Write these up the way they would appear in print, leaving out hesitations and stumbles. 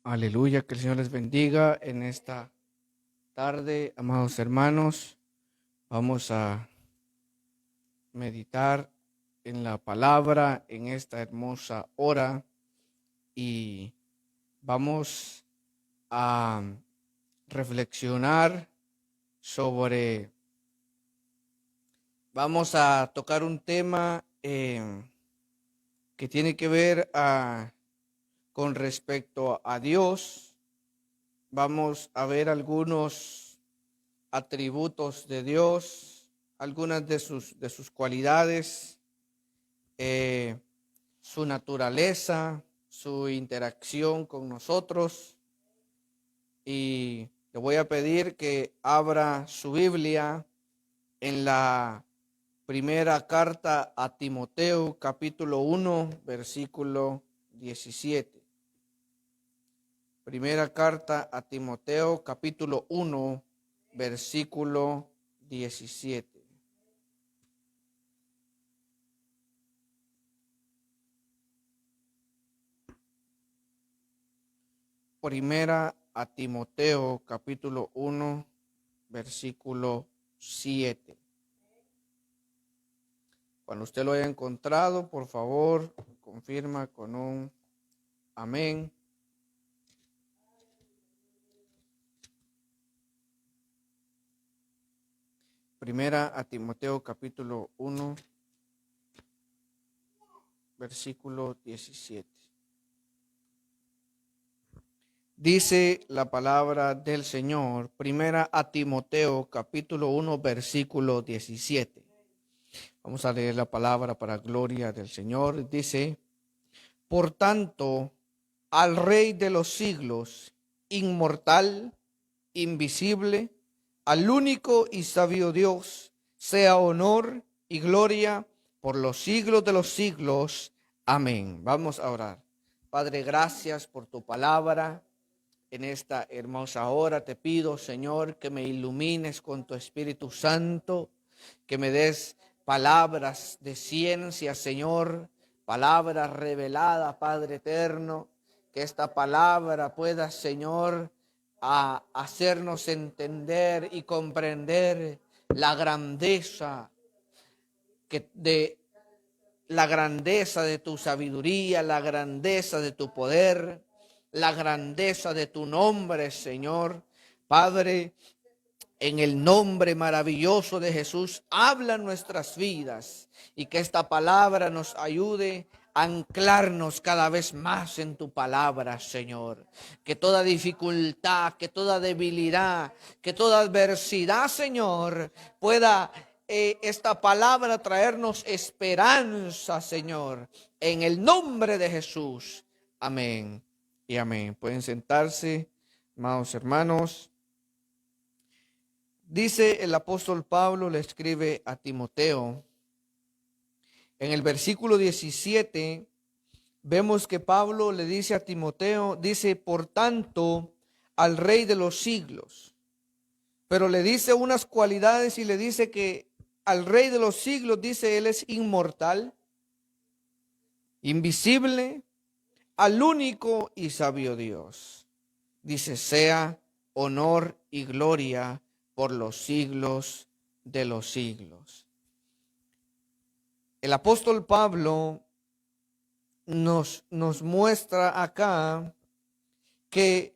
Aleluya, que el Señor les bendiga en esta tarde, amados hermanos. Vamos a meditar en la palabra en esta hermosa hora y vamos a reflexionar vamos a tocar un tema que tiene que ver con respecto a Dios. Vamos a ver algunos atributos de Dios, algunas de sus cualidades, su naturaleza, su interacción con nosotros. Y le voy a pedir que abra su Biblia en la primera carta a Timoteo, capítulo 1, versículo 17. Primera carta a Timoteo, capítulo 1, versículo 17. Primera a Timoteo, capítulo 1, versículo 7. Cuando usted lo haya encontrado, por favor, confirma con un amén. Primera a Timoteo, capítulo 1, versículo 17. Dice la palabra del Señor, primera a Timoteo, capítulo 1, versículo 17. Vamos a leer la palabra para gloria del Señor. Dice: por tanto, al Rey de los siglos, inmortal, invisible, al único y sabio Dios, sea honor y gloria por los siglos de los siglos. Amén. Vamos a orar. Padre, gracias por tu palabra. En esta hermosa hora te pido, Señor, que me ilumines con tu Espíritu Santo, que me des palabras de ciencia, Señor, palabras reveladas, Padre eterno, que esta palabra pueda, Señor, a hacernos entender y comprender la grandeza de tu sabiduría, la grandeza de tu poder, la grandeza de tu nombre, Señor. Padre, en el nombre maravilloso de Jesús, habla nuestras vidas y que esta palabra nos ayude a anclarnos cada vez más en tu palabra, Señor. Que toda dificultad, que toda debilidad, que toda adversidad, Señor, pueda esta palabra traernos esperanza, Señor. En el nombre de Jesús. Amén y amén. Pueden sentarse, amados hermanos. Dice el apóstol Pablo, le escribe a Timoteo, en el versículo 17, vemos que Pablo le dice a Timoteo, dice, por tanto, al Rey de los siglos. Pero le dice unas cualidades y le dice que al Rey de los siglos, dice, él es inmortal, invisible, al único y sabio Dios. Dice, sea honor y gloria por los siglos de los siglos. El apóstol Pablo nos muestra acá que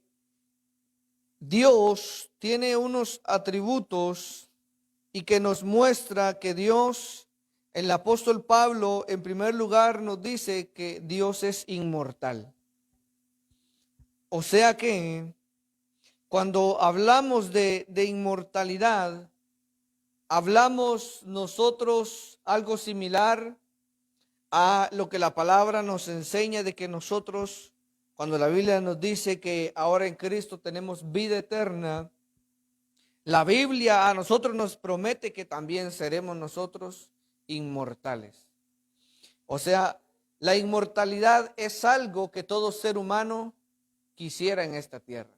Dios tiene unos atributos y que nos muestra que Dios, el apóstol Pablo en primer lugar nos dice que Dios es inmortal. O sea que cuando hablamos de inmortalidad, hablamos nosotros algo similar a lo que la palabra nos enseña de que nosotros, cuando la Biblia nos dice que ahora en Cristo tenemos vida eterna, la Biblia a nosotros nos promete que también seremos nosotros inmortales. O sea, la inmortalidad es algo que todo ser humano quisiera en esta tierra.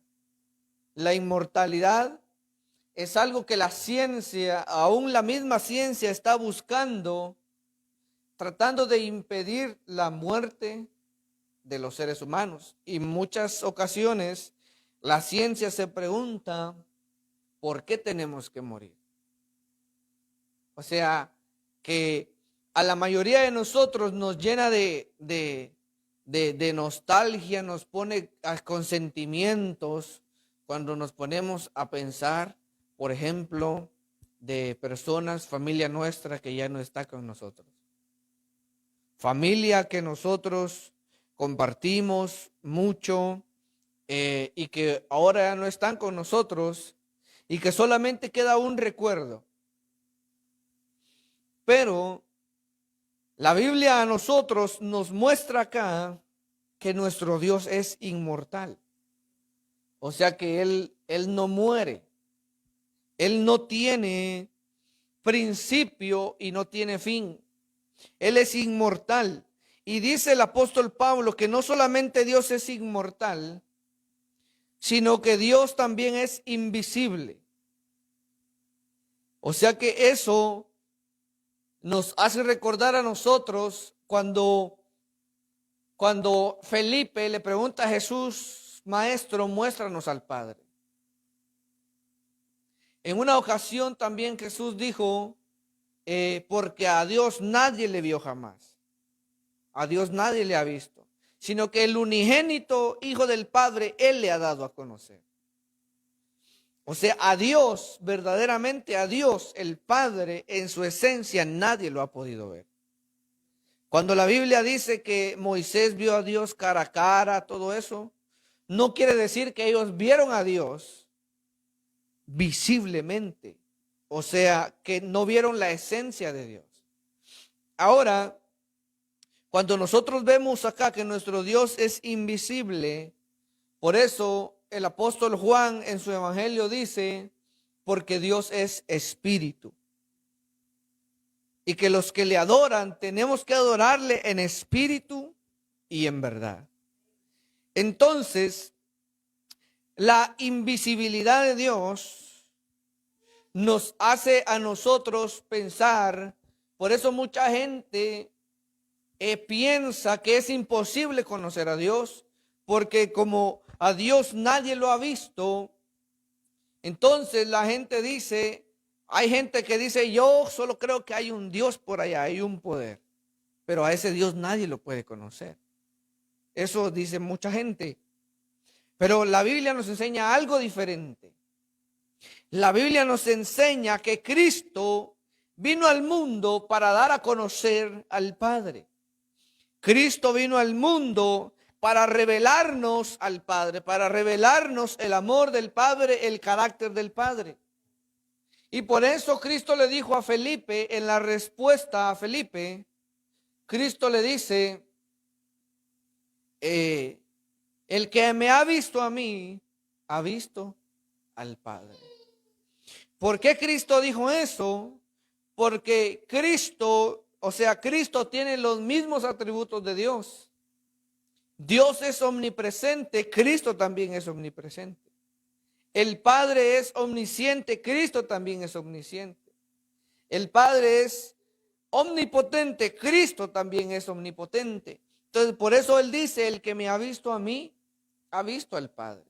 La inmortalidad es algo que la ciencia, aún la misma ciencia, está buscando, tratando de impedir la muerte, de los seres humanos. Y en muchas ocasiones la ciencia se pregunta, ¿por qué tenemos que morir? O sea, que a la mayoría de nosotros nos llena de nostalgia, nos pone con sentimientos cuando nos ponemos a pensar, por ejemplo, de personas, familia nuestra que ya no está con nosotros. Familia que nosotros compartimos mucho y que ahora ya no están con nosotros y que solamente queda un recuerdo. Pero la Biblia a nosotros nos muestra acá que nuestro Dios es inmortal. O sea que Él no muere. Él no tiene principio y no tiene fin. Él es inmortal. Y dice el apóstol Pablo que no solamente Dios es inmortal, sino que Dios también es invisible. O sea que eso nos hace recordar a nosotros cuando Felipe le pregunta a Jesús, Maestro, muéstranos al Padre. En una ocasión también Jesús dijo, porque a Dios nadie le vio jamás. A Dios nadie le ha visto, sino que el unigénito Hijo del Padre, Él le ha dado a conocer. O sea, a Dios, verdaderamente a Dios, el Padre, en su esencia, nadie lo ha podido ver. Cuando la Biblia dice que Moisés vio a Dios cara a cara, todo eso, no quiere decir que ellos vieron a Dios visiblemente. O sea, que no vieron la esencia de Dios. Ahora, cuando nosotros vemos acá que nuestro Dios es invisible, por eso el apóstol Juan en su evangelio dice, porque Dios es espíritu. Y que los que le adoran tenemos que adorarle en espíritu y en verdad. Entonces, la invisibilidad de Dios nos hace a nosotros pensar, por eso mucha gente piensa que es imposible conocer a Dios, porque como a Dios nadie lo ha visto, entonces la gente dice, hay gente que dice, yo solo creo que hay un Dios por allá, hay un poder, pero a ese Dios nadie lo puede conocer. Eso dice mucha gente. Pero la Biblia nos enseña algo diferente. La Biblia nos enseña que Cristo vino al mundo para dar a conocer al Padre. Cristo vino al mundo para revelarnos al Padre, para revelarnos el amor del Padre, el carácter del Padre. Y por eso Cristo le dijo a Felipe, en la respuesta a Felipe, Cristo le dice, el que me ha visto a mí, ha visto al Padre. ¿Por qué Cristo dijo eso? Porque Cristo, o sea, Cristo tiene los mismos atributos de Dios. Dios es omnipresente, Cristo también es omnipresente. El Padre es omnisciente, Cristo también es omnisciente. El Padre es omnipotente, Cristo también es omnipotente. Entonces, por eso Él dice, el que me ha visto a mí, ha visto al Padre.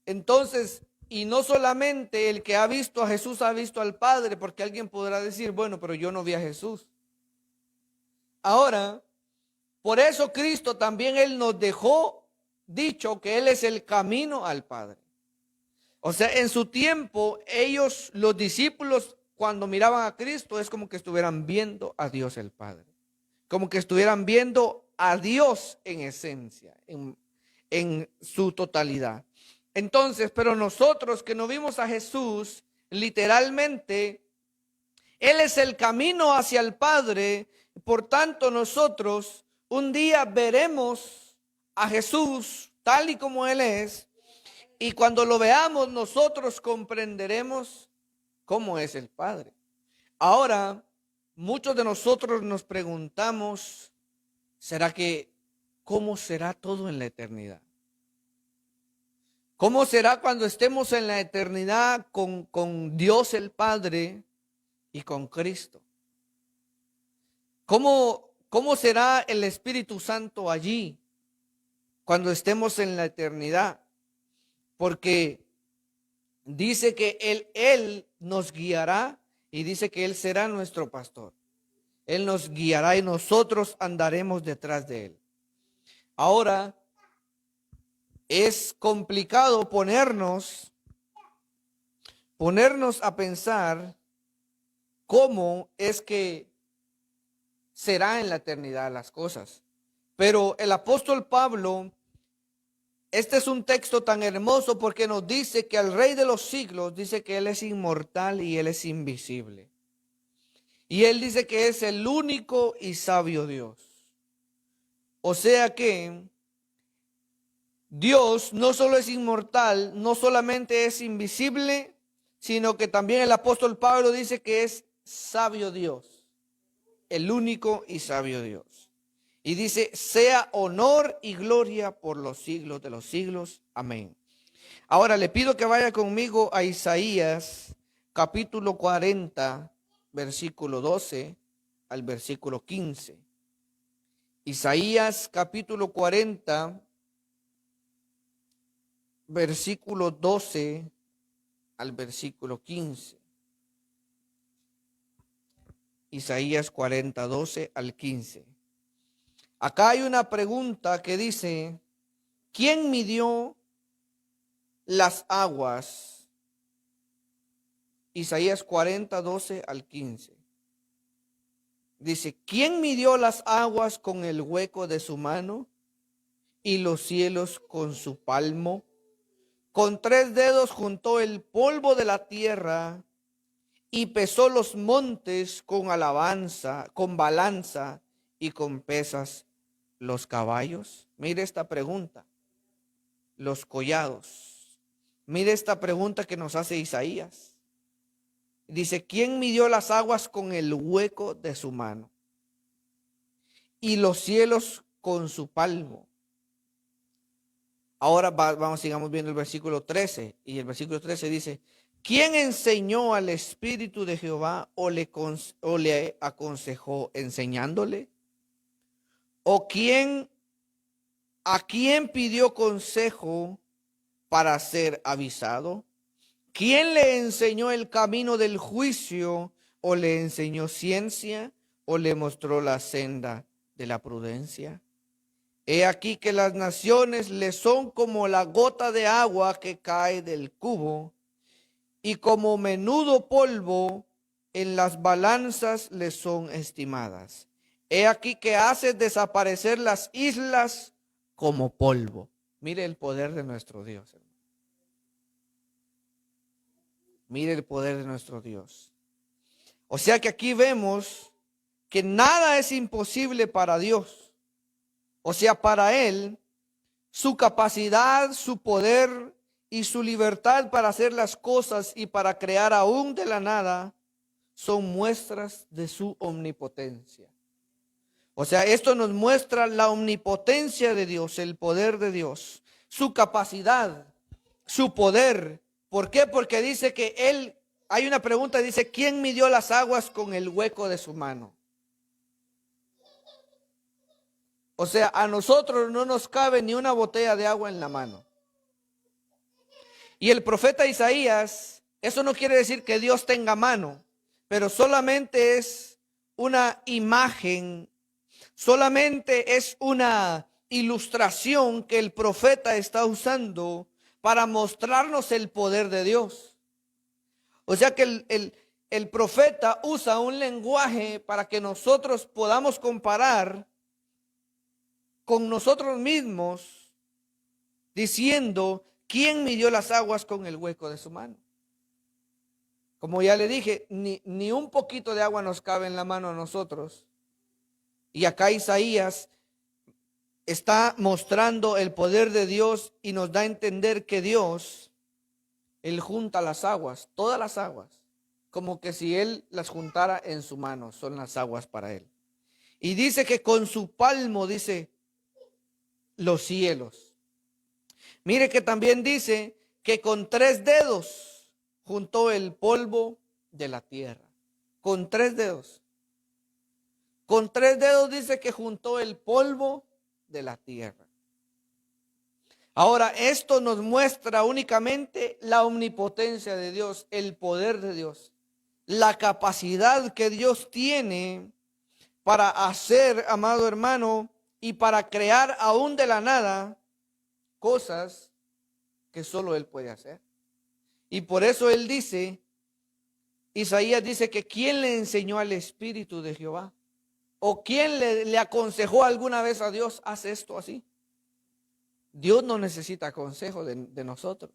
Entonces, y no solamente el que ha visto a Jesús ha visto al Padre, porque alguien podrá decir, bueno, pero yo no vi a Jesús. Ahora, por eso Cristo también Él nos dejó dicho que Él es el camino al Padre. O sea, en su tiempo, ellos, los discípulos, cuando miraban a Cristo, es como que estuvieran viendo a Dios el Padre. Como que estuvieran viendo a Dios en esencia, en su totalidad. Entonces, pero nosotros que no vimos a Jesús, literalmente, Él es el camino hacia el Padre. Por tanto, nosotros un día veremos a Jesús tal y como Él es. Y cuando lo veamos, nosotros comprenderemos cómo es el Padre. Ahora, muchos de nosotros nos preguntamos, ¿cómo será todo en la eternidad? ¿Cómo será cuando estemos en la eternidad con Dios el Padre y con Cristo? ¿Cómo será el Espíritu Santo allí? cuando estemos en la eternidad, porque dice que Él nos guiará y dice que Él será nuestro pastor. Él nos guiará y nosotros andaremos detrás de Él. Ahora, es complicado ponernos a pensar cómo es que será en la eternidad las cosas. Pero el apóstol Pablo, este es un texto tan hermoso porque nos dice que al Rey de los siglos dice que Él es inmortal y Él es invisible. Y Él dice que es el único y sabio Dios. O sea que Dios no solo es inmortal, no solamente es invisible, sino que también el apóstol Pablo dice que es sabio Dios, el único y sabio Dios. Y dice, sea honor y gloria por los siglos de los siglos. Amén. Ahora le pido que vaya conmigo a Isaías capítulo 40, versículo 12 al versículo 15. Isaías capítulo 40, versículo 12 al versículo 15. Isaías 40, 12 al 15. Acá hay una pregunta que dice, ¿quién midió las aguas? Isaías 40, 12 al 15. Dice, ¿quién midió las aguas con el hueco de su mano y los cielos con su palmo? Con 3 dedos juntó el polvo de la tierra y pesó los montes con balanza y con pesas los caballos. Mire esta pregunta, los collados. Mire esta pregunta que nos hace Isaías. Dice, ¿quién midió las aguas con el hueco de su mano y los cielos con su palmo? Ahora sigamos viendo el versículo 13. Y el versículo 13 dice, ¿quién enseñó al Espíritu de Jehová o le aconsejó enseñándole? ¿O a quién pidió consejo para ser avisado? ¿Quién le enseñó el camino del juicio o le enseñó ciencia o le mostró la senda de la prudencia? He aquí que las naciones le son como la gota de agua que cae del cubo y como menudo polvo en las balanzas le son estimadas. He aquí que hace desaparecer las islas como polvo. Mire el poder de nuestro Dios. Mire el poder de nuestro Dios. O sea que aquí vemos que nada es imposible para Dios. O sea, para Él, su capacidad, su poder y su libertad para hacer las cosas y para crear aún de la nada son muestras de su omnipotencia. O sea, esto nos muestra la omnipotencia de Dios, el poder de Dios, su capacidad, su poder. ¿Por qué? Porque dice que Él, hay una pregunta, dice, ¿quién midió las aguas con el hueco de su mano? O sea, a nosotros no nos cabe ni una botella de agua en la mano. Y el profeta Isaías, eso no quiere decir que Dios tenga mano, pero solamente es una imagen, solamente es una ilustración que el profeta está usando para mostrarnos el poder de Dios. O sea que el profeta usa un lenguaje para que nosotros podamos comparar con nosotros mismos, diciendo, ¿quién midió las aguas con el hueco de su mano? Como ya le dije, ni un poquito de agua nos cabe en la mano a nosotros. Y acá Isaías está mostrando el poder de Dios y nos da a entender que Dios, Él junta las aguas, todas las aguas, como que si Él las juntara en su mano, son las aguas para Él. Y dice que con su palmo, dice, los cielos. Mire que también dice que con 3 dedos juntó el polvo de la tierra. Con 3 dedos. Con 3 dedos dice que juntó el polvo de la tierra. Ahora, esto nos muestra únicamente la omnipotencia de Dios, el poder de Dios, la capacidad que Dios tiene para hacer, amado hermano, y para crear aún de la nada cosas que solo Él puede hacer. Y por eso Él dice, Isaías dice que ¿quién le enseñó al Espíritu de Jehová? ¿O quién le aconsejó alguna vez a Dios, haz esto así? Dios no necesita consejo de nosotros.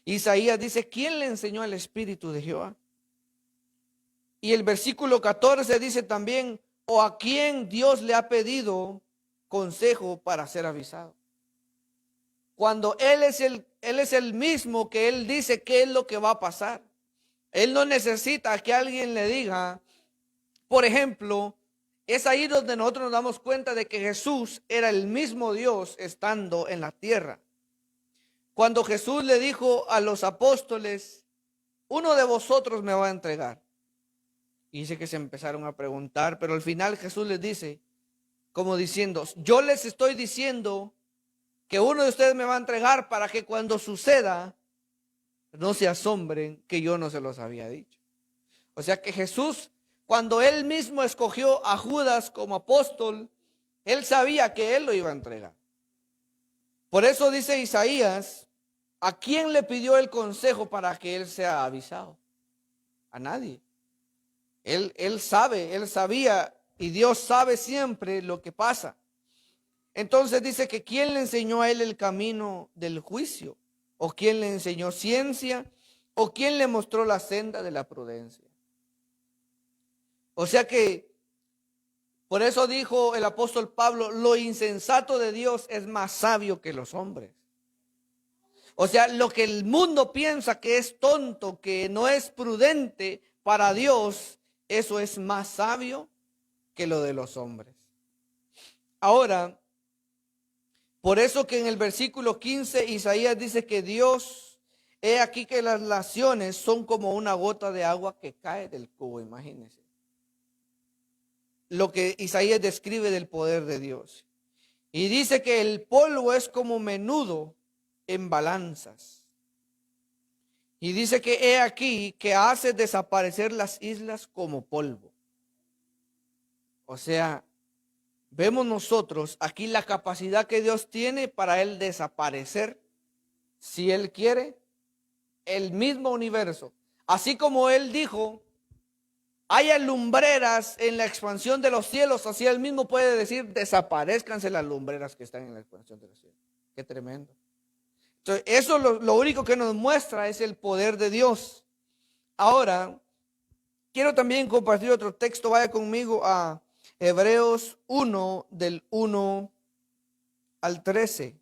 Isaías dice, ¿quién le enseñó al Espíritu de Jehová? Y el versículo 14 dice también, ¿o a quién Dios le ha pedido consejo para ser avisado? Cuando Él es el mismo que Él dice qué es lo que va a pasar. Él no necesita que alguien le diga. Por ejemplo, es ahí donde nosotros nos damos cuenta de que Jesús era el mismo Dios estando en la tierra. Cuando Jesús le dijo a los apóstoles, uno de vosotros me va a entregar. Y dice que se empezaron a preguntar, pero al final Jesús les dice, como diciendo, yo les estoy diciendo que uno de ustedes me va a entregar para que cuando suceda, no se asombren que yo no se los había dicho. O sea que Jesús, cuando Él mismo escogió a Judas como apóstol, Él sabía que Él lo iba a entregar. Por eso dice Isaías, ¿a quién le pidió el consejo para que Él sea avisado? A nadie. Él sabe, Él sabía, y Dios sabe siempre lo que pasa. Entonces dice que ¿quién le enseñó a Él el camino del juicio? ¿O quién le enseñó ciencia? ¿O quién le mostró la senda de la prudencia? O sea que, por eso dijo el apóstol Pablo, lo insensato de Dios es más sabio que los hombres. O sea, lo que el mundo piensa que es tonto, que no es prudente para Dios, eso es más sabio que lo de los hombres. Ahora, por eso que en el versículo 15 Isaías dice que Dios, he aquí que las naciones son como una gota de agua que cae del cubo, imagínense. Lo que Isaías describe del poder de Dios. Y dice que el polvo es como menudo en balanzas. Y dice que he aquí que hace desaparecer las islas como polvo. O sea, vemos nosotros aquí la capacidad que Dios tiene para Él desaparecer, si Él quiere, el mismo universo. Así como Él dijo, haya lumbreras en la expansión de los cielos, así Él mismo puede decir, desaparezcanse las lumbreras que están en la expansión de los cielos. Qué tremendo. Entonces, eso lo único que nos muestra es el poder de Dios. Ahora, quiero también compartir otro texto. Vaya conmigo a Hebreos 1, del 1 al 13.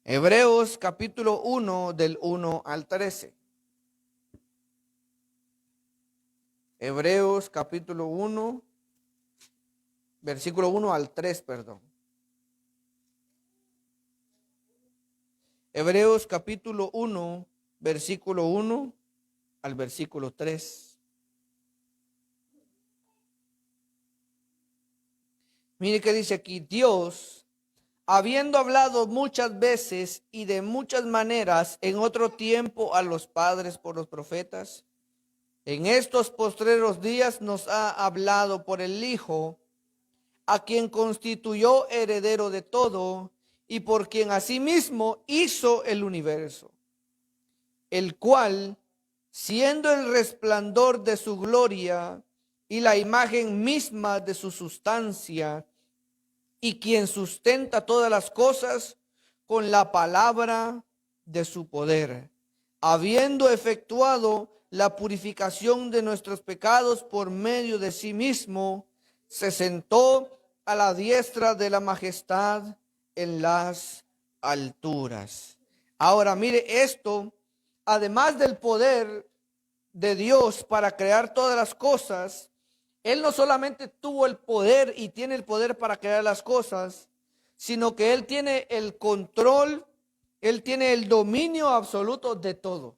Hebreos capítulo 1, del 1 al 13. Hebreos capítulo 1, versículo 1 al 3, perdón. Hebreos capítulo 1, versículo 1 al versículo 3. Mire que dice aquí, Dios, habiendo hablado muchas veces y de muchas maneras en otro tiempo a los padres por los profetas, en estos postreros días nos ha hablado por el Hijo, a quien constituyó heredero de todo y por quien asimismo hizo el universo, el cual, siendo el resplandor de su gloria y la imagen misma de su sustancia, y quien sustenta todas las cosas con la palabra de su poder, habiendo efectuado la purificación de nuestros pecados por medio de sí mismo, se sentó a la diestra de la majestad en las alturas. Ahora mire esto, además del poder de Dios para crear todas las cosas, Él no solamente tuvo el poder y tiene el poder para crear las cosas, sino que Él tiene el control, Él tiene el dominio absoluto de todo.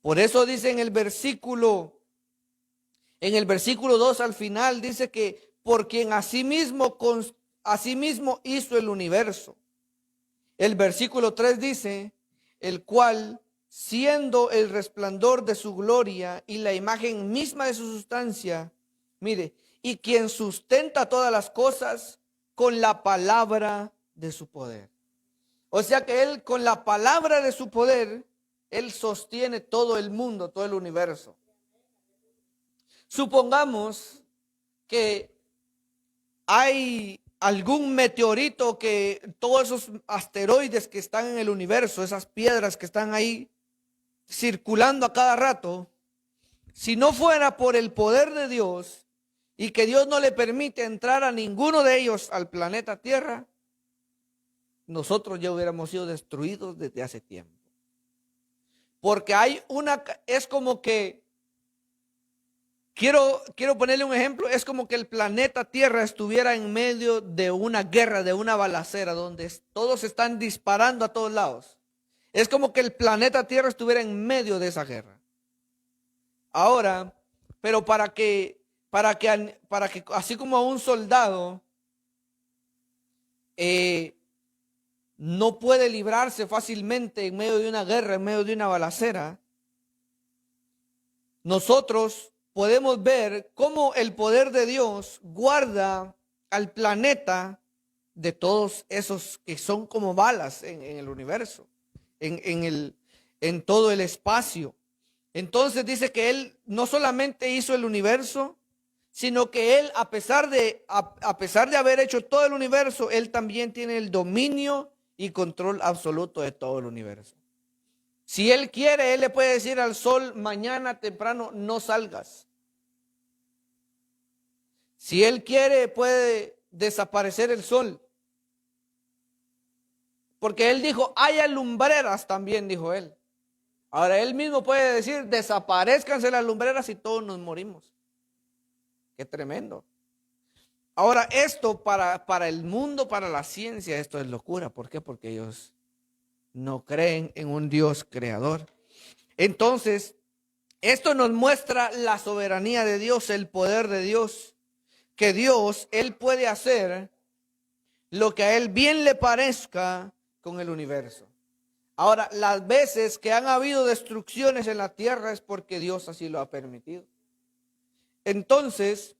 Por eso dice en el versículo 2 al final, dice que por quien asimismo hizo el universo, El versículo 3 dice, el cual, siendo el resplandor de su gloria y la imagen misma de su sustancia, mire, y quien sustenta todas las cosas con la palabra de su poder. O sea que Él, con la palabra de su poder, Él sostiene todo el mundo, todo el universo. Supongamos que hay algún meteorito, que todos esos asteroides que están en el universo, esas piedras que están ahí circulando a cada rato, si no fuera por el poder de Dios y que Dios no le permite entrar a ninguno de ellos al planeta Tierra, nosotros ya hubiéramos sido destruidos desde hace tiempo. Porque es como que, quiero ponerle un ejemplo, es como que el planeta Tierra estuviera en medio de una guerra, de una balacera, donde todos están disparando a todos lados. Es como que el planeta Tierra estuviera en medio de esa guerra. Ahora, pero para que así como a un soldado no puede librarse fácilmente en medio de una guerra, en medio de una balacera, nosotros podemos ver cómo el poder de Dios guarda al planeta de todos esos que son como balas en el universo, en todo el espacio. Entonces dice que Él no solamente hizo el universo, sino que Él, a pesar de haber hecho todo el universo, Él también tiene el dominio y control absoluto de todo el universo. Si Él quiere, Él le puede decir al sol, mañana temprano no salgas. Si Él quiere, puede desaparecer el sol. Porque Él dijo, haya lumbreras también, dijo Él. Ahora Él mismo puede decir, desaparezcanse las lumbreras y todos nos morimos. Qué tremendo. Ahora esto para el mundo, para la ciencia, esto es locura. ¿Por qué? Porque ellos no creen en un Dios creador. Entonces, esto nos muestra la soberanía de Dios, el poder de Dios. Que Dios, Él puede hacer lo que a Él bien le parezca con el universo. Ahora, las veces que han habido destrucciones en la tierra es porque Dios así lo ha permitido. Entonces,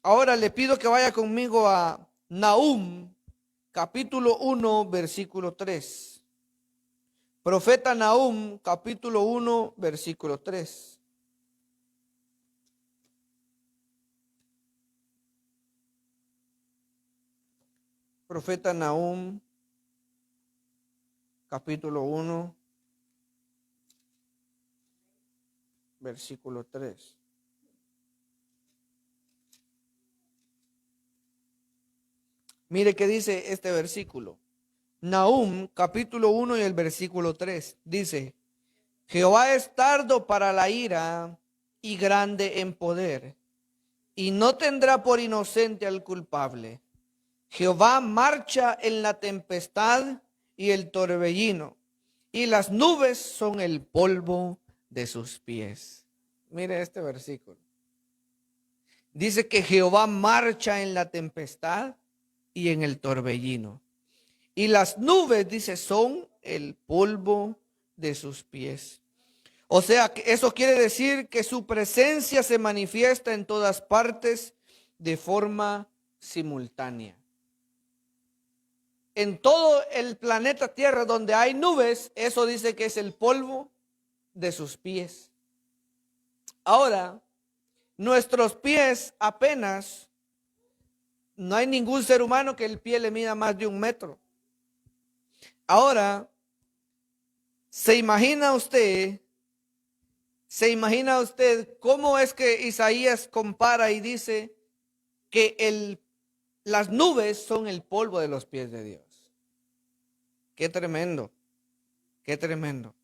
ahora le pido que vaya conmigo a Nahum, capítulo 1, versículo 3. Profeta Nahum, capítulo 1, versículo 3. Profeta Nahum, capítulo 1, versículo 3. Mire qué dice este versículo. Nahum, capítulo 1 y el versículo 3. Dice, Jehová es tardo para la ira y grande en poder, y no tendrá por inocente al culpable. Jehová marcha en la tempestad y el torbellino, y las nubes son el polvo de sus pies. Mire este versículo. Dice que Jehová marcha en la tempestad y en el torbellino. Y las nubes, dice, son el polvo de sus pies. O sea, que eso quiere decir que su presencia se manifiesta en todas partes de forma simultánea. En todo el planeta Tierra donde hay nubes, eso dice que es el polvo de sus pies. Ahora, nuestros pies apenas, no hay ningún ser humano que el pie le mida más de 1 metro. Ahora, ¿se imagina usted cómo es que Isaías compara y dice que las nubes son el polvo de los pies de Dios? Qué tremendo, qué tremendo.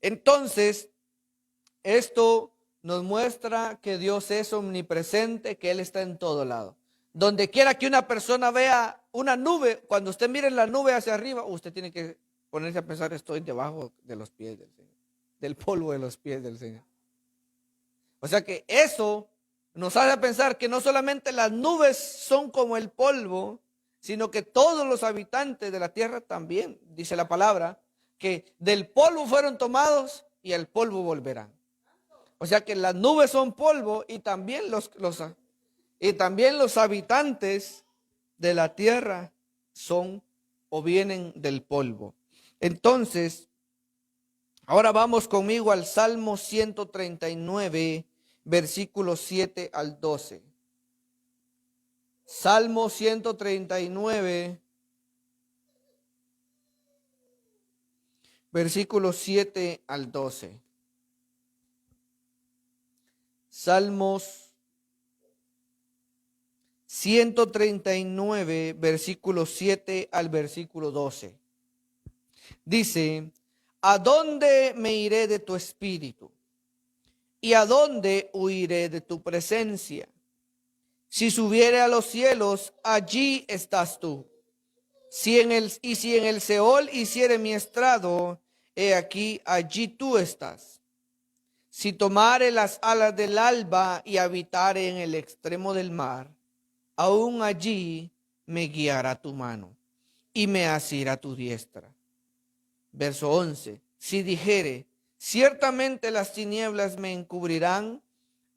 Entonces, esto nos muestra que Dios es omnipresente, que Él está en todo lado. Donde quiera que una persona vea una nube, cuando usted mire la nube hacia arriba, usted tiene que ponerse a pensar, estoy debajo de los pies del Señor, del polvo de los pies del Señor. O sea que eso nos hace pensar que no solamente las nubes son como el polvo, sino que todos los habitantes de la tierra también, dice la palabra, que del polvo fueron tomados y al polvo volverán. O sea que las nubes son polvo y también los habitantes de la tierra son o vienen del polvo. Entonces, ahora vamos conmigo al Salmo 139, versículos 7 al 12. Salmo 139, versículos 7 al 12. Salmos 139, versículos 7 al versículo 12. Dice: ¿a dónde me iré de tu espíritu? ¿Y a dónde huiré de tu presencia? Si subiere a los cielos, allí estás tú. Si en el Seol hiciere mi estrado, he aquí, allí tú estás. Si tomare las alas del alba y habitare en el extremo del mar, aún allí me guiará tu mano y me asirá tu diestra. Verso 11. Si dijere, ciertamente las tinieblas me encubrirán,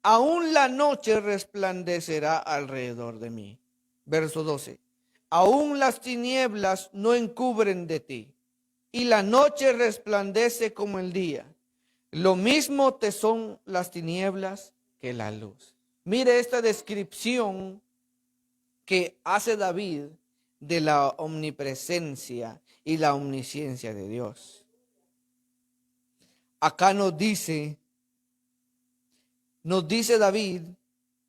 aún la noche resplandecerá alrededor de mí. Verso 12. Aún las tinieblas no encubren de ti, y la noche resplandece como el día. Lo mismo te son las tinieblas que la luz. Mire esta descripción que hace David de la omnipresencia y la omnisciencia de Dios. Acá nos dice David,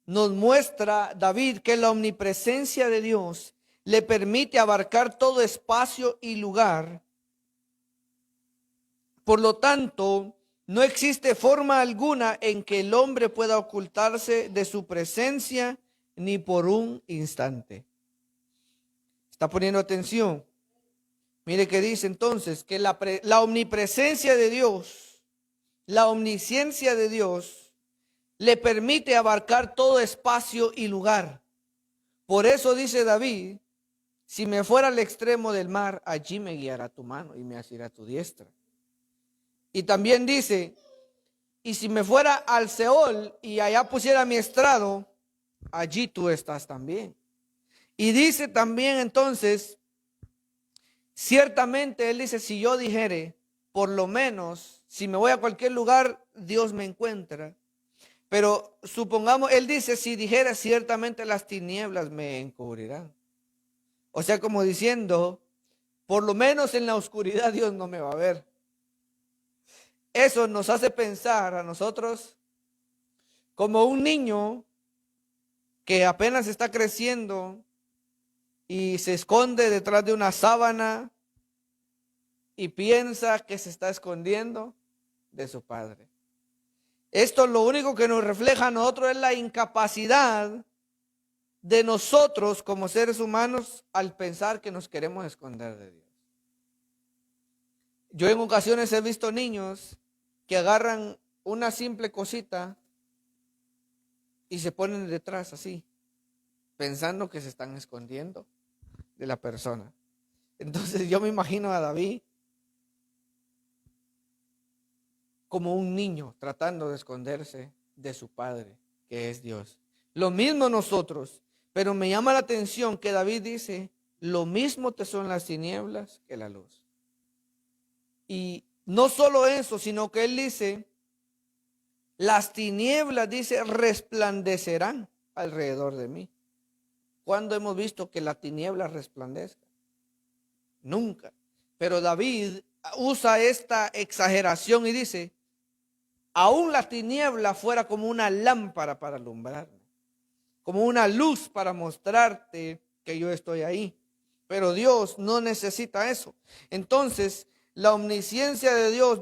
nos muestra David que la omnipresencia de Dios le permite abarcar todo espacio y lugar. Por lo tanto, no existe forma alguna en que el hombre pueda ocultarse de su presencia ni por un instante. ¿Está poniendo atención? Mire que dice entonces que la omnipresencia de Dios, la omnisciencia de Dios, le permite abarcar todo espacio y lugar. Por eso dice David, si me fuera al extremo del mar, allí me guiará tu mano y me asirá tu diestra. Y también dice, y si me fuera al Seol y allá pusiera mi estrado, allí tú estás también. Y dice también entonces, ciertamente él dice, si yo dijere, por lo menos, si me voy a cualquier lugar, Dios me encuentra. Pero supongamos, él dice, si dijera, ciertamente las tinieblas me encubrirán. O sea, como diciendo, por lo menos en la oscuridad Dios no me va a ver. Eso nos hace pensar a nosotros como un niño que apenas está creciendo y se esconde detrás de una sábana y piensa que se está escondiendo de su padre. Esto lo único que nos refleja a nosotros es la incapacidad de nosotros como seres humanos al pensar que nos queremos esconder de Dios. Yo en ocasiones he visto niños que agarran una simple cosita y se ponen detrás así, pensando que se están escondiendo de la persona. Entonces yo me imagino a David como un niño tratando de esconderse de su padre, que es Dios. Lo mismo nosotros, pero me llama la atención que David dice, lo mismo te son las tinieblas que la luz. Y no solo eso, sino que él dice, las tinieblas, dice, resplandecerán alrededor de mí. ¿Cuándo hemos visto que la tiniebla resplandezca? Nunca. Pero David usa esta exageración y dice, aún la tiniebla fuera como una lámpara para alumbrarme, como una luz para mostrarte que yo estoy ahí. Pero Dios no necesita eso. Entonces, la omnisciencia de Dios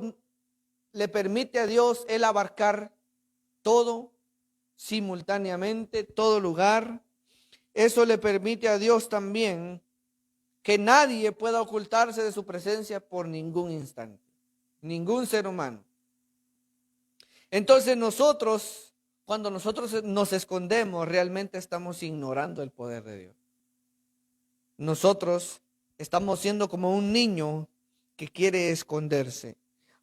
le permite a Dios el abarcar todo simultáneamente, todo lugar. Eso le permite a Dios también que nadie pueda ocultarse de su presencia por ningún instante, ningún ser humano. Entonces nosotros, cuando nosotros nos escondemos, realmente estamos ignorando el poder de Dios. nosotros estamos siendo como un niño que quiere esconderse.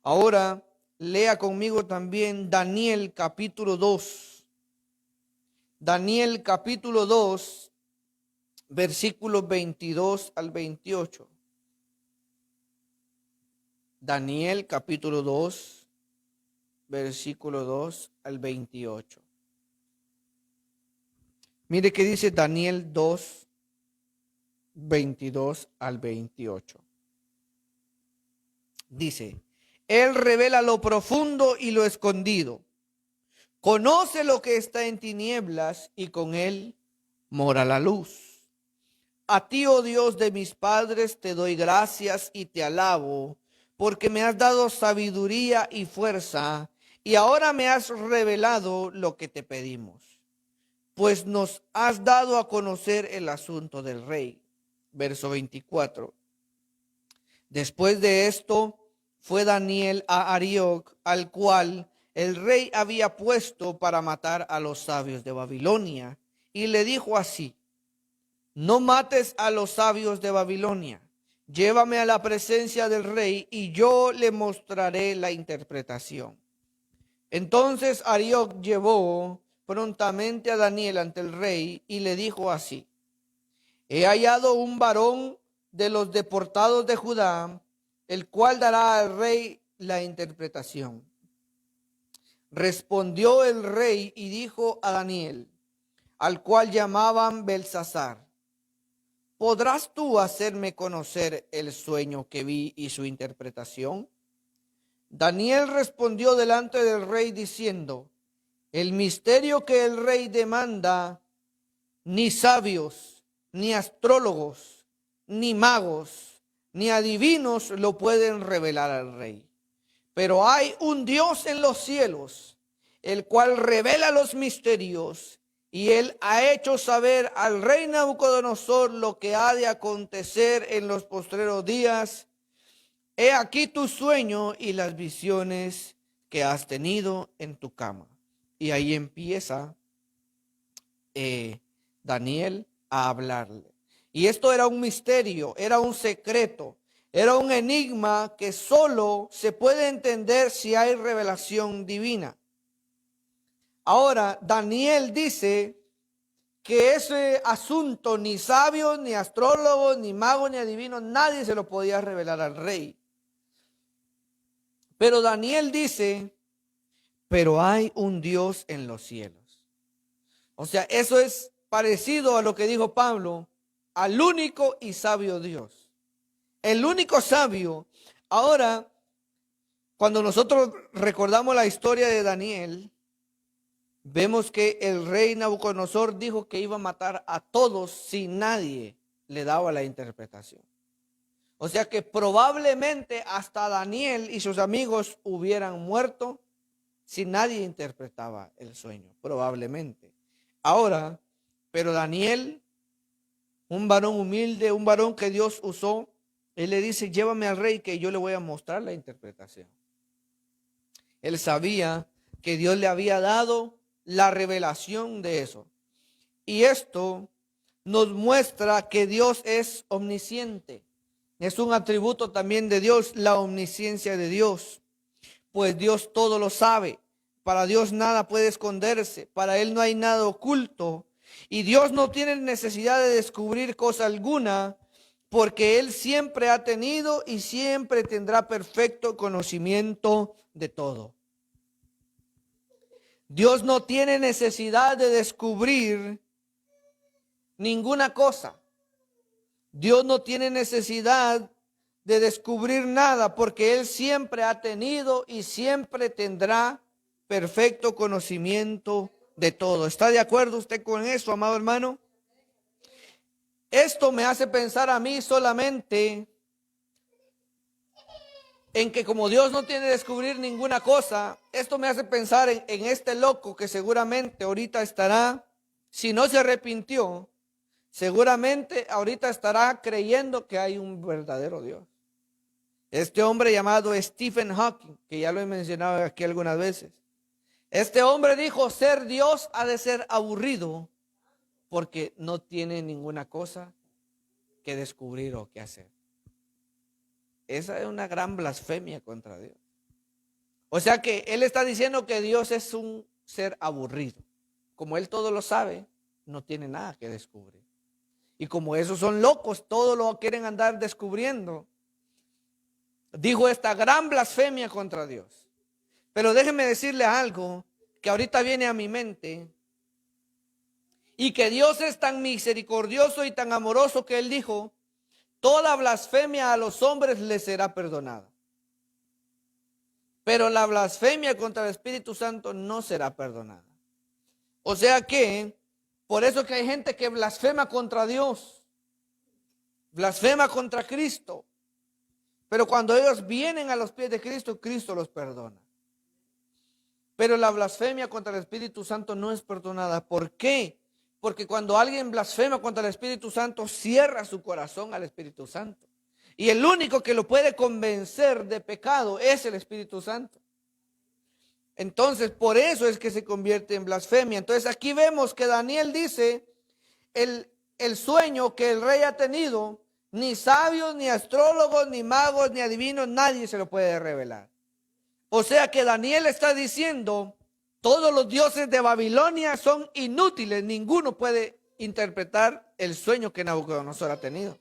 Ahora lea conmigo también Daniel capítulo 2. Daniel capítulo 2, versículos 22 al 28. Daniel capítulo 2, versículo 2 al 28. Mire que dice Daniel 2, 22 al 28. Dice, Él revela lo profundo y lo escondido. Conoce lo que está en tinieblas y con Él mora la luz. A ti, oh Dios de mis padres, te doy gracias y te alabo, porque me has dado sabiduría y fuerza, y ahora me has revelado lo que te pedimos, pues nos has dado a conocer el asunto del rey. Verso 24. Después de esto, fue Daniel a Arioc, al cual el rey había puesto para matar a los sabios de Babilonia, y le dijo así: no mates a los sabios de Babilonia, llévame a la presencia del rey y yo le mostraré la interpretación. Entonces Arioc llevó prontamente a Daniel ante el rey y le dijo así: he hallado un varón de los deportados de Judá, el cual dará al rey la interpretación. Respondió el rey y dijo a Daniel, al cual llamaban Belsasar: ¿podrás tú hacerme conocer el sueño que vi y su interpretación? Daniel respondió delante del rey diciendo: el misterio que el rey demanda, ni sabios, ni astrólogos, ni magos, ni adivinos lo pueden revelar al rey. Pero hay un Dios en los cielos, el cual revela los misterios, y él ha hecho saber al rey Nabucodonosor lo que ha de acontecer en los postreros días. He aquí tu sueño y las visiones que has tenido en tu cama. Y ahí empieza Daniel a hablarle. Y esto era un misterio, era un secreto, era un enigma que solo se puede entender si hay revelación divina. Ahora, Daniel dice que ese asunto ni sabios, ni astrólogos, ni magos, ni adivinos, nadie se lo podía revelar al rey. Pero Daniel dice, pero hay un Dios en los cielos. O sea, eso es parecido a lo que dijo Pablo, al único y sabio Dios. El único sabio. Ahora, cuando nosotros recordamos la historia de Daniel, vemos que el rey Nabucodonosor dijo que iba a matar a todos si nadie le daba la interpretación. O sea que probablemente hasta Daniel y sus amigos hubieran muerto si nadie interpretaba el sueño, probablemente. Ahora, pero Daniel, un varón humilde, un varón que Dios usó, él le dice: llévame al rey que yo le voy a mostrar la interpretación. Él sabía que Dios le había dado la revelación de eso. Y esto nos muestra que Dios es omnisciente. Es un atributo también de Dios, la omnisciencia de Dios. Pues Dios todo lo sabe. Para Dios nada puede esconderse. Para Él no hay nada oculto. Y Dios no tiene necesidad de descubrir cosa alguna, porque Él siempre ha tenido y siempre tendrá perfecto conocimiento de todo. Dios no tiene necesidad de descubrir ninguna cosa. Dios no tiene necesidad de descubrir nada, porque Él siempre ha tenido y siempre tendrá perfecto conocimiento de todo. ¿Está de acuerdo usted con eso, amado hermano? Esto me hace pensar a mí solamente en que como Dios no tiene que descubrir ninguna cosa, esto me hace pensar en este loco que seguramente ahorita estará, si no se arrepintió, seguramente ahorita estará creyendo que hay un verdadero Dios. Este hombre llamado Stephen Hawking, que ya lo he mencionado aquí algunas veces. Este hombre dijo: ser Dios ha de ser aburrido porque no tiene ninguna cosa qué descubrir o qué hacer. Esa es una gran blasfemia contra Dios. O sea que él está diciendo que Dios es un ser aburrido. Como él todo lo sabe, no tiene nada que descubrir. Y como esos son locos, todo lo quieren andar descubriendo. Dijo esta gran blasfemia contra Dios. Pero déjeme decirle algo que ahorita viene a mi mente. Y que Dios es tan misericordioso y tan amoroso que él dijo, toda blasfemia a los hombres les será perdonada. Pero la blasfemia contra el Espíritu Santo no será perdonada. O sea que, por eso que hay gente que blasfema contra Dios, blasfema contra Cristo. Pero cuando ellos vienen a los pies de Cristo, Cristo los perdona. Pero la blasfemia contra el Espíritu Santo no es perdonada. ¿Por qué? Porque cuando alguien blasfema contra el Espíritu Santo, cierra su corazón al Espíritu Santo. Y el único que lo puede convencer de pecado es el Espíritu Santo. Entonces, por eso es que se convierte en blasfemia. Entonces, aquí vemos que Daniel dice, el sueño que el rey ha tenido, ni sabios, ni astrólogos, ni magos, ni adivinos, nadie se lo puede revelar. O sea que Daniel está diciendo, todos los dioses de Babilonia son inútiles, ninguno puede interpretar el sueño que Nabucodonosor ha tenido.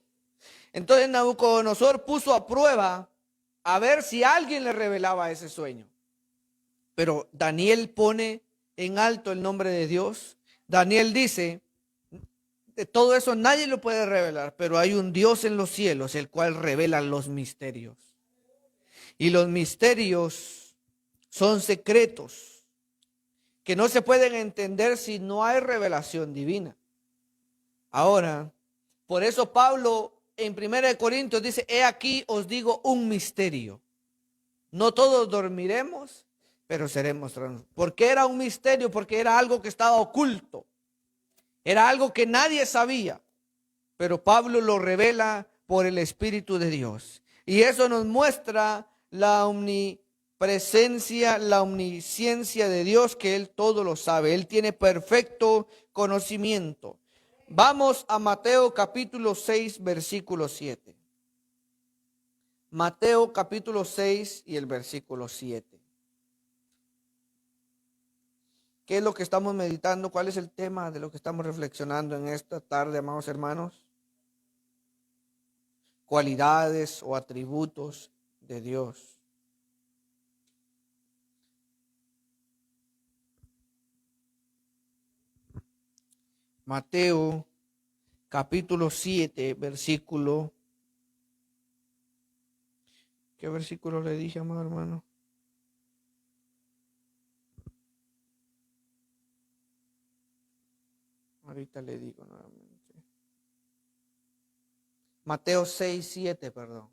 Entonces Nabucodonosor puso a prueba a ver si alguien le revelaba ese sueño. Pero Daniel pone en alto el nombre de Dios. Daniel dice, de todo eso nadie lo puede revelar, pero hay un Dios en los cielos, el cual revela los misterios. Y los misterios son secretos que no se pueden entender si no hay revelación divina. Ahora, por eso Pablo en 1 Corintios dice, he aquí os digo un misterio. No todos dormiremos, pero seremos transformados. ¿Por qué era un misterio? Porque era algo que estaba oculto. Era algo que nadie sabía. Pero Pablo lo revela por el Espíritu de Dios. Y eso nos muestra la omnipresencia, la omnisciencia de Dios, que Él todo lo sabe. Él tiene perfecto conocimiento. Vamos a Mateo capítulo 6, versículo 7. Mateo capítulo 6 y el versículo 7. ¿Qué es lo que estamos meditando? ¿Cuál es el tema de lo que estamos reflexionando en esta tarde, amados hermanos? Cualidades o atributos de Dios. Mateo capítulo 7, versículo. ¿Qué versículo le dije, amado hermano? Ahorita le digo nuevamente. Mateo 6, 7, perdón.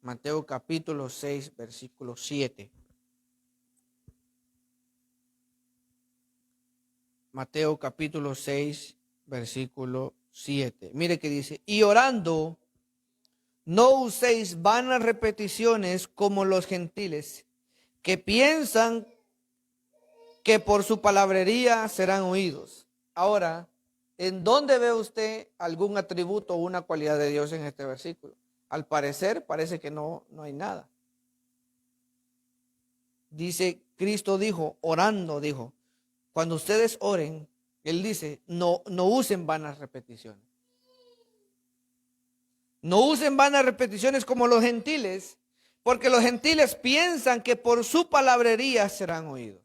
Mateo capítulo 6, versículo 7. Mateo capítulo 6, versículo 7. Mire que dice, y orando, no uséis vanas repeticiones como los gentiles, que piensan que por su palabrería serán oídos. Ahora, ¿en dónde ve usted algún atributo o una cualidad de Dios en este versículo? Al parecer, parece que no hay nada. Dice, Cristo dijo, orando, dijo, cuando ustedes oren, Él dice, no usen vanas repeticiones. No usen vanas repeticiones como los gentiles, porque los gentiles piensan que por su palabrería serán oídos.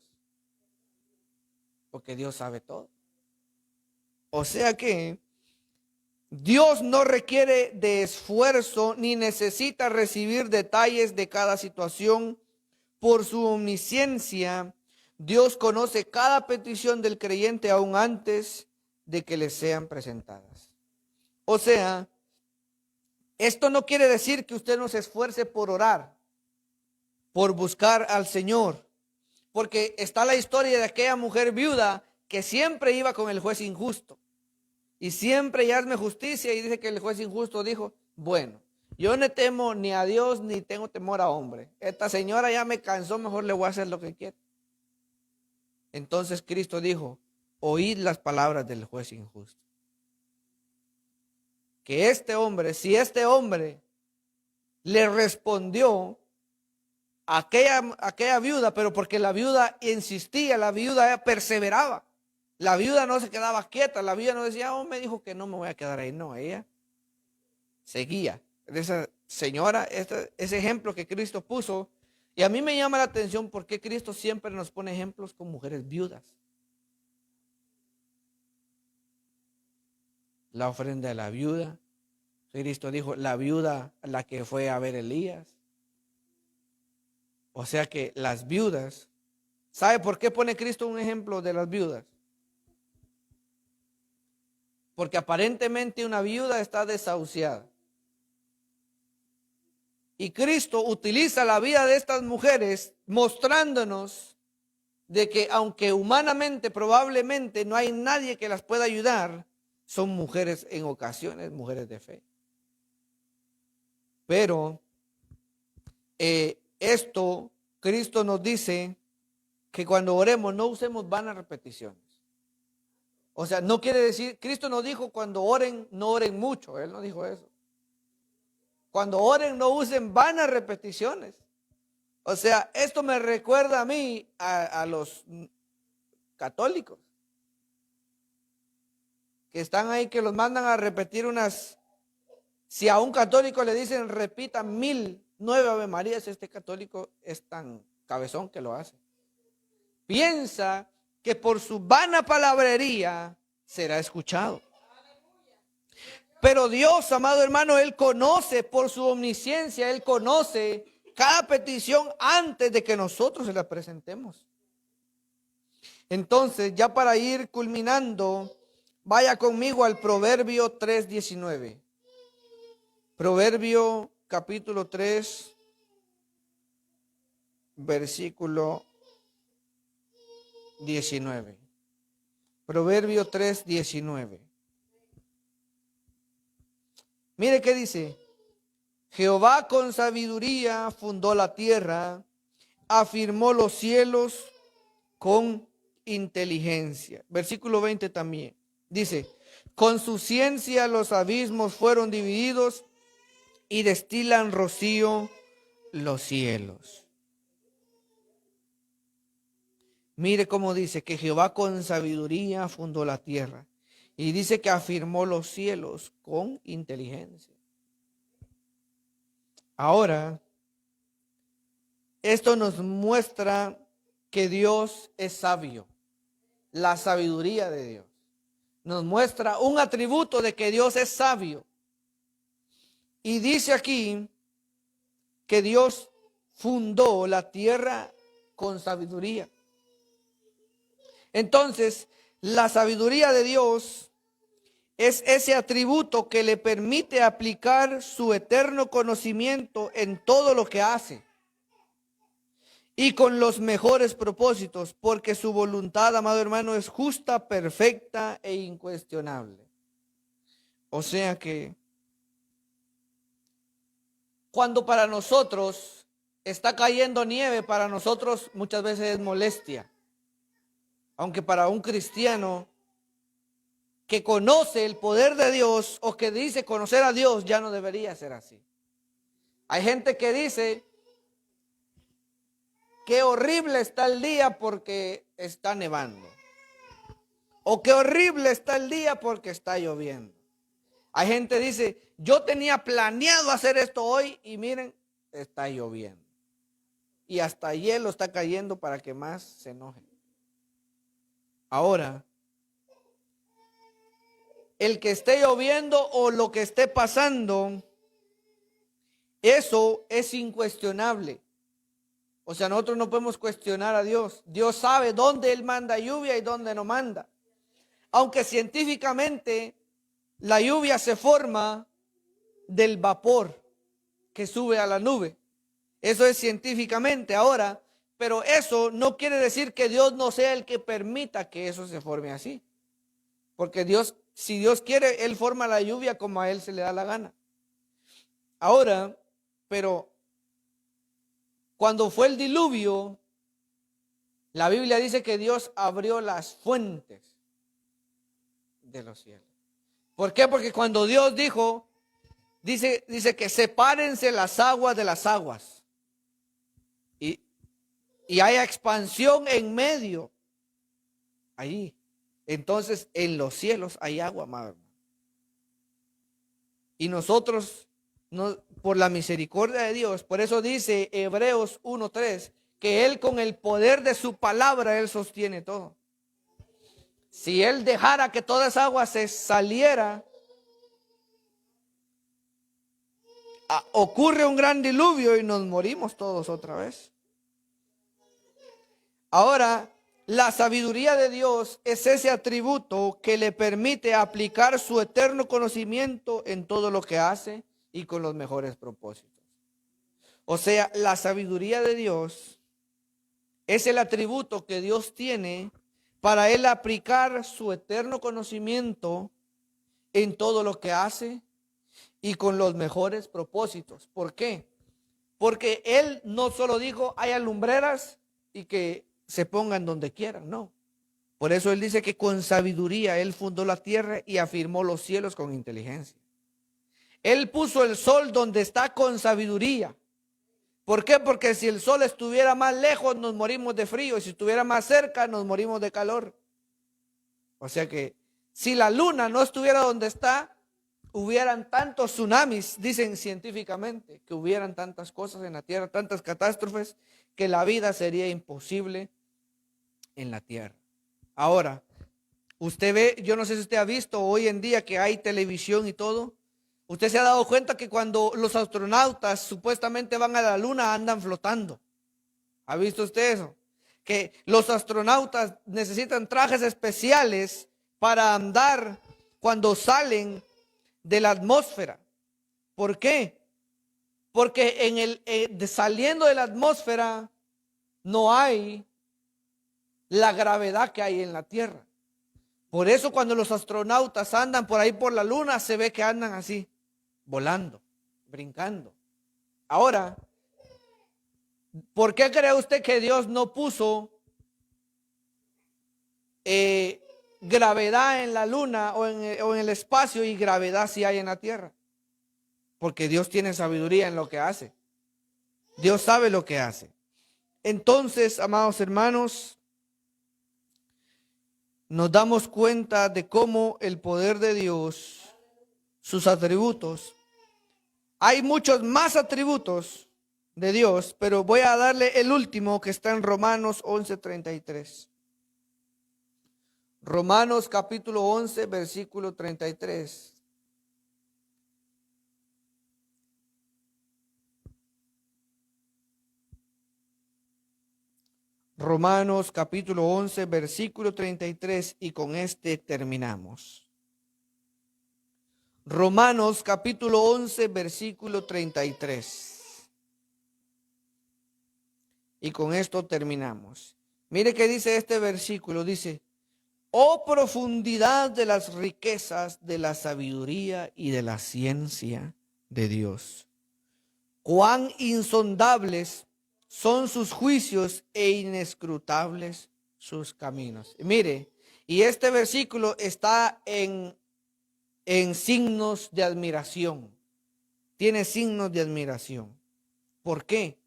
Porque Dios sabe todo. O sea que Dios no requiere de esfuerzo ni necesita recibir detalles de cada situación. Por su omnisciencia, Dios conoce cada petición del creyente aún antes de que le sean presentadas. O sea, esto no quiere decir que usted no se esfuerce por orar, por buscar al Señor. Porque está la historia de aquella mujer viuda que siempre iba con el juez injusto. Y siempre hazme justicia, y dice que el juez injusto dijo, bueno, yo no temo ni a Dios ni tengo temor a hombre. Esta señora ya me cansó, mejor le voy a hacer lo que quiera. Entonces Cristo dijo, oíd las palabras del juez injusto. que si este hombre le respondió a aquella viuda, pero porque la viuda insistía, la viuda perseveraba, la viuda no se quedaba quieta, la viuda no decía, oh, me dijo que no me voy a quedar ahí, no, ella seguía. Esa señora, ese ejemplo que Cristo puso, y a mí me llama la atención porque Cristo siempre nos pone ejemplos con mujeres viudas. La ofrenda de la viuda, Cristo dijo, la viuda la que fue a ver Elías. O sea que las viudas, ¿sabe por qué pone Cristo un ejemplo de las viudas? Porque aparentemente una viuda está desahuciada. Y Cristo utiliza la vida de estas mujeres mostrándonos de que aunque humanamente probablemente no hay nadie que las pueda ayudar, son mujeres en ocasiones, mujeres de fe. Pero esto, Cristo nos dice que cuando oremos no usemos vanas repeticiones. O sea, no quiere decir, Cristo nos dijo cuando oren, no oren mucho, Él no dijo eso. Cuando oren no usen vanas repeticiones. O sea, esto me recuerda a mí, a los católicos, que están ahí, que los mandan a repetir si a un católico le dicen repita 1009 Ave Marías, este católico es tan cabezón que lo hace. Piensa que por su vana palabrería será escuchado. Pero Dios, amado hermano, Él conoce por su omnisciencia, Él conoce cada petición antes de que nosotros se la presentemos. Entonces, ya para ir culminando, vaya conmigo al Proverbio 3:19. Proverbio capítulo 3, versículo 19. Proverbio 3:19. Mire qué dice. Jehová con sabiduría fundó la tierra, afirmó los cielos con inteligencia. Versículo 20 también. Dice, con su ciencia los abismos fueron divididos y destilan rocío los cielos. Mire cómo dice que Jehová con sabiduría fundó la tierra. Y dice que afirmó los cielos con inteligencia. Ahora, esto nos muestra que Dios es sabio. La sabiduría de Dios. Nos muestra un atributo de que Dios es sabio. Y dice aquí que Dios fundó la tierra con sabiduría. Entonces, la sabiduría de Dios es ese atributo que le permite aplicar su eterno conocimiento en todo lo que hace y con los mejores propósitos, porque su voluntad, amado hermano, es justa, perfecta e incuestionable. O sea que cuando para nosotros está cayendo nieve, para nosotros muchas veces es molestia. Aunque para un cristiano que conoce el poder de Dios o que dice conocer a Dios, ya no debería ser así. Hay gente que dice, qué horrible está el día porque está nevando. O qué horrible está el día porque está lloviendo. Hay gente que dice, yo tenía planeado hacer esto hoy y miren, está lloviendo. Y hasta hielo está cayendo para que más se enojen. Ahora, el que esté lloviendo o lo que esté pasando, eso es incuestionable. O sea, nosotros no podemos cuestionar a Dios. Dios sabe dónde Él manda lluvia y dónde no manda. Aunque científicamente la lluvia se forma del vapor que sube a la nube. Eso es científicamente ahora, pero eso no quiere decir que Dios no sea el que permita que eso se forme así. Porque Dios, si Dios quiere, Él forma la lluvia como a Él se le da la gana. Ahora, pero cuando fue el diluvio, la Biblia dice que Dios abrió las fuentes de los cielos. ¿Por qué? Porque cuando Dios dijo, dice que sepárense las aguas de las aguas. Y haya expansión en medio. Ahí. Entonces en los cielos hay agua, amado. Y nosotros, no, por la misericordia de Dios, por eso dice Hebreos 1:3, que Él con el poder de su palabra, Él sostiene todo. Si Él dejara que toda esa agua se saliera, ocurre un gran diluvio y nos morimos todos otra vez. Ahora, la sabiduría de Dios es ese atributo que le permite aplicar su eterno conocimiento en todo lo que hace y con los mejores propósitos. O sea, la sabiduría de Dios es el atributo que Dios tiene para Él aplicar su eterno conocimiento en todo lo que hace y con los mejores propósitos. ¿Por qué? Porque Él no solo dijo, haya lumbreras y que se pongan donde quieran, no. Por eso Él dice que con sabiduría Él fundó la tierra y afirmó los cielos con inteligencia. Él puso el sol donde está con sabiduría. ¿Por qué? Porque si el sol estuviera más lejos nos morimos de frío y si estuviera más cerca nos morimos de calor. O sea que si la luna no estuviera donde está, hubieran tantos tsunamis, dicen científicamente, que hubieran tantas cosas en la tierra, tantas catástrofes, que la vida sería imposible en la tierra. Ahora, usted ve, yo no sé si usted ha visto hoy en día que hay televisión y todo. Usted se ha dado cuenta que cuando los astronautas supuestamente van a la luna andan flotando. ¿Ha visto usted eso? Que los astronautas necesitan trajes especiales para andar cuando salen de la atmósfera. ¿Por qué? Porque saliendo de la atmósfera no hay la gravedad que hay en la Tierra. Por eso cuando los astronautas andan por ahí por la luna, se ve que andan así, volando, brincando. Ahora, ¿por qué cree usted que Dios no puso gravedad en la luna o en el espacio y gravedad sí hay en la Tierra? Porque Dios tiene sabiduría en lo que hace. Dios sabe lo que hace. Entonces, amados hermanos, nos damos cuenta de cómo el poder de Dios, sus atributos, hay muchos más atributos de Dios, pero voy a darle el último que está en Romanos 11:33. Romanos capítulo 11, versículo 33. Romanos capítulo 11, versículo 33, y con este terminamos. Romanos capítulo 11, versículo 33. Y con esto terminamos. Mire qué dice este versículo, dice, oh profundidad de las riquezas de la sabiduría y de la ciencia de Dios. Cuán insondables son sus juicios e inescrutables sus caminos. Mire, y este versículo está en signos de admiración. Tiene signos de admiración. ¿Por qué?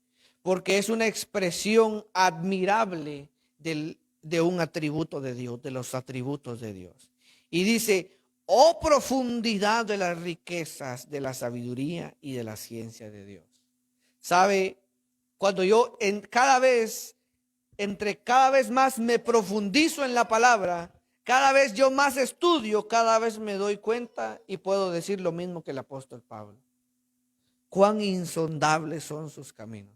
Porque es una expresión admirable de un atributo de Dios, de los atributos de Dios. Y dice, oh profundidad de las riquezas de la sabiduría y de la ciencia de Dios. ¿Sabe? Cuando yo cada vez más me profundizo en la palabra, cada vez yo más estudio, cada vez me doy cuenta y puedo decir lo mismo que el apóstol Pablo. Cuán insondables son sus caminos.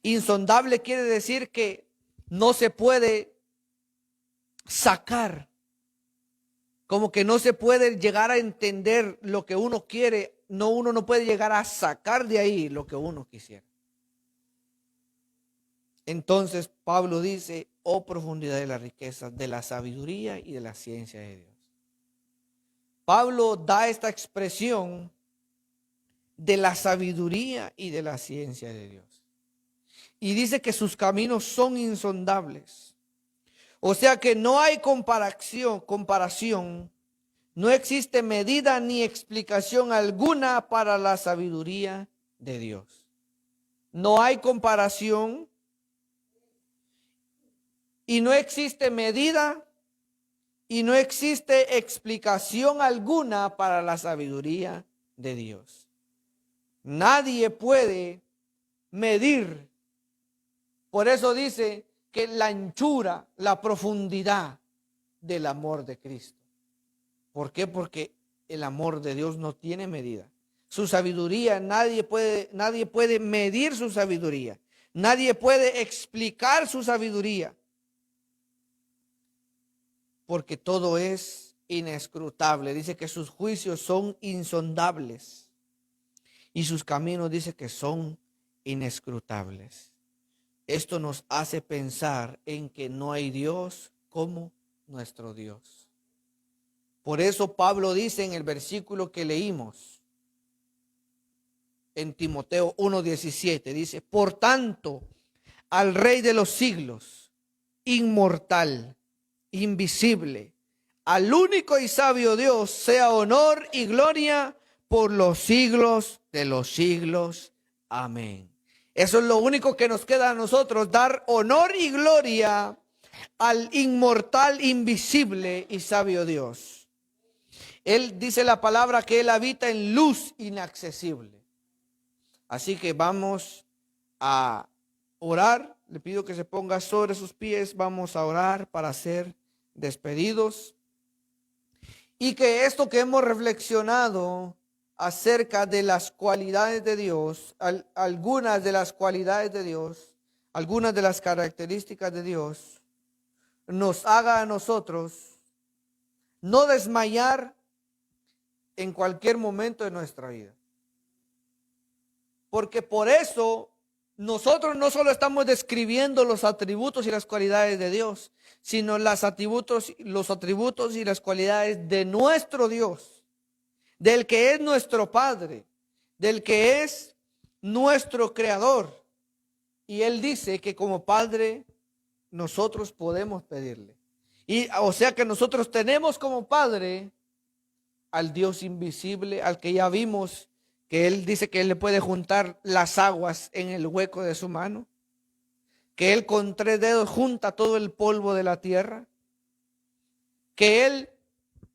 Insondable quiere decir que no se puede sacar, como que no se puede llegar a entender lo que uno quiere, uno no puede llegar a sacar de ahí lo que uno quisiera. Entonces Pablo dice, oh profundidad de la riqueza, de la sabiduría y de la ciencia de Dios. Pablo da esta expresión de la sabiduría y de la ciencia de Dios. Y dice que sus caminos son insondables. O sea que no hay comparación No existe medida ni explicación alguna para la sabiduría de Dios. No hay comparación y no existe medida y no existe explicación alguna para la sabiduría de Dios. Nadie puede medir. Por eso dice que la anchura, la profundidad del amor de Cristo. ¿Por qué? Porque el amor de Dios no tiene medida. Su sabiduría, nadie puede medir su sabiduría. Nadie puede explicar su sabiduría. Porque todo es inescrutable. Dice que sus juicios son insondables. Y sus caminos dice que son inescrutables. Esto nos hace pensar en que no hay Dios como nuestro Dios. Por eso Pablo dice en el versículo que leímos, en Timoteo 1:17, dice, por tanto, al Rey de los siglos, inmortal, invisible, al único y sabio Dios, sea honor y gloria por los siglos de los siglos. Amén. Eso es lo único que nos queda a nosotros, dar honor y gloria al inmortal, invisible y sabio Dios. Él dice la palabra que Él habita en luz inaccesible. Así que vamos a orar. Le pido que se ponga sobre sus pies. Vamos a orar para ser despedidos. Y que esto que hemos reflexionado acerca de las cualidades de Dios, algunas de las cualidades de Dios, algunas de las características de Dios, nos haga a nosotros no desmayar en cualquier momento de nuestra vida. Porque por eso nosotros no solo estamos describiendo los atributos y las cualidades de Dios, sino los atributos y las cualidades de nuestro Dios, del que es nuestro Padre, del que es nuestro Creador. Y Él dice que como Padre nosotros podemos pedirle. Y o sea que nosotros tenemos como Padre al Dios invisible, al que ya vimos que Él dice que Él le puede juntar las aguas en el hueco de su mano, que Él con 3 dedos junta todo el polvo de la tierra, que Él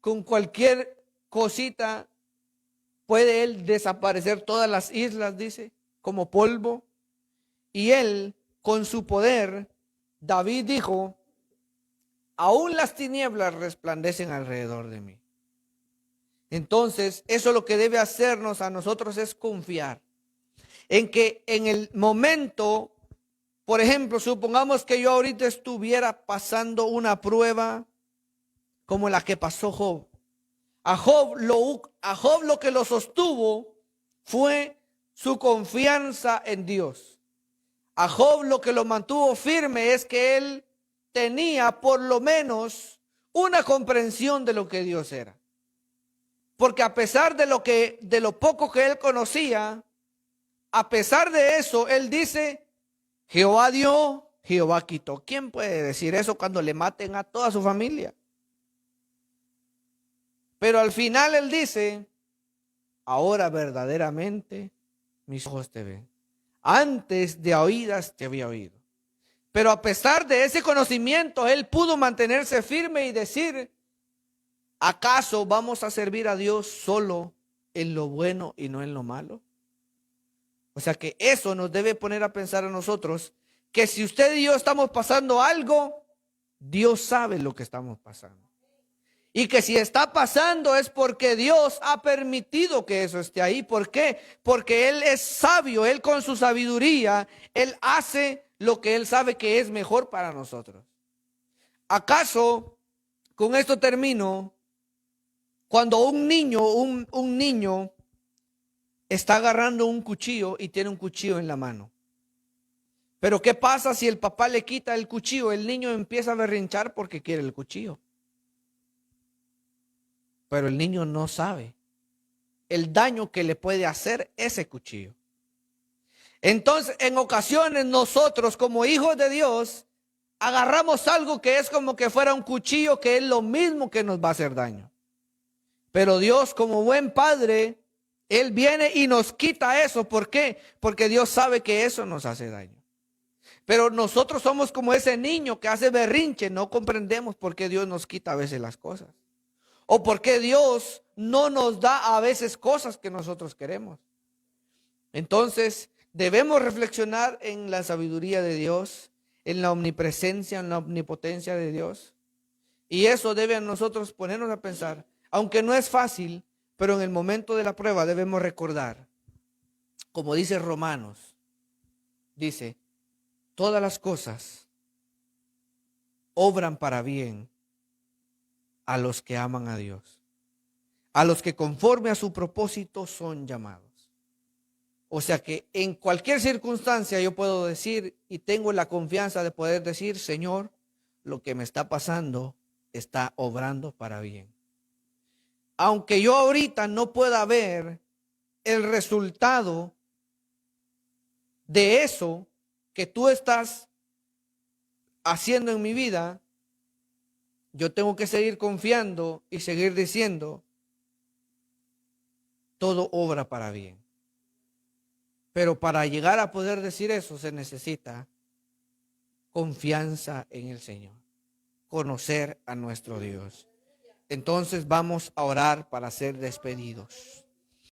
con cualquier cosita puede Él desaparecer todas las islas, dice, como polvo, y Él con su poder, David dijo, aún las tinieblas resplandecen alrededor de mí. Entonces, eso lo que debe hacernos a nosotros es confiar en que en el momento, por ejemplo, supongamos que yo ahorita estuviera pasando una prueba como la que pasó Job. A Job lo que lo sostuvo fue su confianza en Dios. A Job lo que lo mantuvo firme es que él tenía por lo menos una comprensión de lo que Dios era. Porque a pesar de lo poco que él conocía, a pesar de eso, él dice, Jehová dio, Jehová quitó. ¿Quién puede decir eso cuando le maten a toda su familia? Pero al final él dice, ahora verdaderamente mis ojos te ven. Antes de oídas te había oído. Pero a pesar de ese conocimiento, él pudo mantenerse firme y decir, ¿acaso vamos a servir a Dios solo en lo bueno y no en lo malo? O sea que eso nos debe poner a pensar a nosotros que si usted y yo estamos pasando algo, Dios sabe lo que estamos pasando. Y que si está pasando es porque Dios ha permitido que eso esté ahí. ¿Por qué? Porque Él es sabio, Él con su sabiduría, Él hace lo que Él sabe que es mejor para nosotros. ¿Acaso, con esto termino, cuando un niño está agarrando un cuchillo y tiene un cuchillo en la mano? Pero ¿qué pasa si el papá le quita el cuchillo? El niño empieza a berrinchar porque quiere el cuchillo. Pero el niño no sabe el daño que le puede hacer ese cuchillo. Entonces, en ocasiones nosotros como hijos de Dios agarramos algo que es como que fuera un cuchillo, que es lo mismo que nos va a hacer daño. Pero Dios, como buen padre, Él viene y nos quita eso. ¿Por qué? Porque Dios sabe que eso nos hace daño. Pero nosotros somos como ese niño que hace berrinche. No comprendemos por qué Dios nos quita a veces las cosas. O por qué Dios no nos da a veces cosas que nosotros queremos. Entonces, debemos reflexionar en la sabiduría de Dios, en la omnipresencia, en la omnipotencia de Dios. Y eso debe a nosotros ponernos a pensar, aunque no es fácil, pero en el momento de la prueba debemos recordar, como dice Romanos, dice, todas las cosas obran para bien a los que aman a Dios, a los que conforme a su propósito son llamados. O sea que en cualquier circunstancia yo puedo decir y tengo la confianza de poder decir, Señor, lo que me está pasando está obrando para bien. Aunque yo ahorita no pueda ver el resultado de eso que tú estás haciendo en mi vida, yo tengo que seguir confiando y seguir diciendo, todo obra para bien. Pero para llegar a poder decir eso se necesita confianza en el Señor, conocer a nuestro Dios. Entonces vamos a orar para ser despedidos.